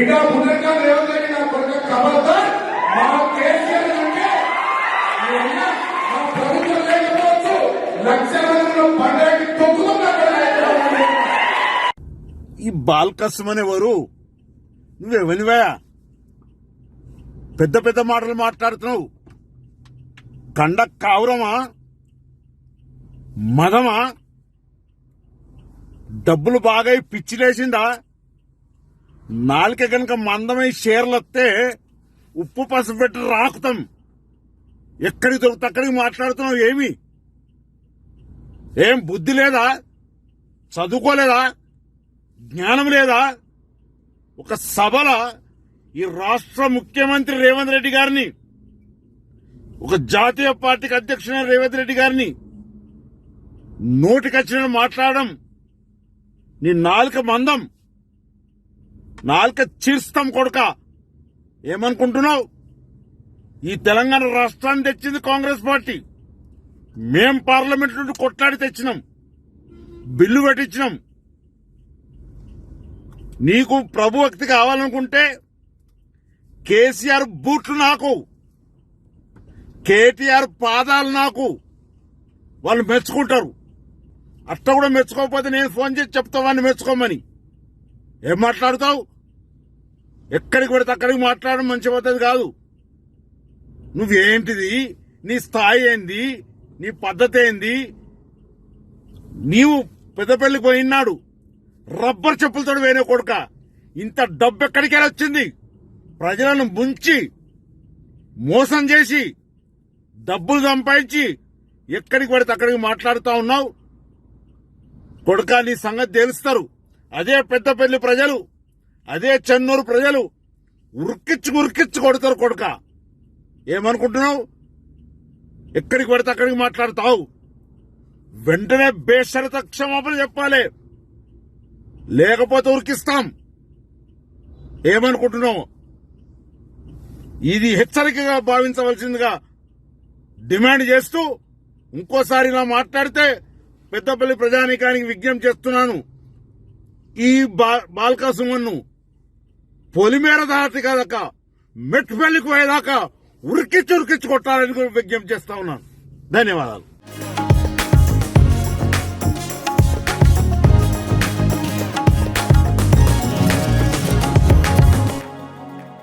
బిడ్డ పునర్గా రేవంత్ రెడ్డి నా కొడుకు ఖబర్దార్ మా కేసీఆర్ అంటే మా ప్రభుత్వం లేకపోవచ్చు లక్షల మందిలో పండగకి తొక్కుతున్నా. ఈ బాల్కసం అనేవారు నువ్వెవనివా? పెద్ద పెద్ద మాటలు మాట్లాడుతున్నావు. కండ కావురమా, మదమా, డబ్బులు బాగా పిచ్చిలేసిందా? నాలుక కనుక మందమై షేర్లు వస్తే ఉప్పు పసుపు పెట్టి రాకుతాం. ఎక్కడికి దొరికితే అక్కడికి మాట్లాడుతున్నావు. ఏం బుద్ధి లేదా? చదువుకోలేదా? జ్ఞానం లేదా? ఒక సభల ఈ రాష్ట్ర ముఖ్యమంత్రి రేవంత్ రెడ్డి గారిని, ఒక జాతీయ పార్టీకి అధ్యక్షుడైన రేవంత్ రెడ్డి గారిని నోటికొచ్చిన మాట్లాడడం నీ నాలుక మందం, నాలుక చీర్స్తాం కొడుక. ఏమనుకుంటున్నావు? ఈ తెలంగాణ రాష్ట్రాన్ని తెచ్చింది కాంగ్రెస్ పార్టీ. మేం పార్లమెంట్ నుండి కొట్లాడి తెచ్చినాం, బిల్లు పెట్టించినాం. నీకు ప్రభుభక్తి కావాలనుకుంటే కేసీఆర్ బూట్లు నాకు, కేటీఆర్ పాదాలు నాకు. వాళ్ళు మెచ్చుకుంటారు. అట్ట కూడా మెచ్చుకోకపోతే నేను ఫోన్ చేసి చెప్తా వాడిని మెచ్చుకోమని. ఏం మాట్లాడుతావు? ఎక్కడికి పెడితే అక్కడికి మాట్లాడడం మంచి పద్ధతి కాదు. నువ్వేంటిది? నీ స్థాయి ఏంది? నీ పద్ధతి ఏంది? నీవు పెద్దపల్లికి పోయినాడు రబ్బర్ చెప్పులతో వేరే కొడుక. ఇంత డబ్బు ఎక్కడికి వచ్చింది? ప్రజలను ముంచి మోసం చేసి డబ్బులు సంపాదించి ఎక్కడికి పడితే అక్కడికి మాట్లాడుతూ ఉన్నావు కొడుక. నీ సంగతి తెలుస్తారు. అదే పెద్దపల్లి ప్రజలు, అదే చెన్నూరు ప్రజలు ఉరికిచ్చి కొడతారు కొడుక. ఏమనుకుంటున్నావు? ఎక్కడికి పడితే అక్కడికి మాట్లాడతావు. వెంటనే బేషరత క్షమాపణ చెప్పాలి, లేకపోతే ఉరికిస్తాం. ఏమనుకుంటున్నావు? ఇది హెచ్చరికగా భావించవలసిందిగా డిమాండ్ చేస్తూ ఇంకోసారి ఇలా మాట్లాడితే పెద్దపల్లి ప్రజానీకానికి విజ్ఞప్తి చేస్తున్నాను. ఈ బాల్కా సుమన్ను పొలిమేర దాటి కాదక మెట్టుపల్లికి పోయేదాకా ఉరికిచ్చి కొట్టాలని విజ్ఞప్తి చేస్తా ఉన్నాను. ధన్యవాదాలు.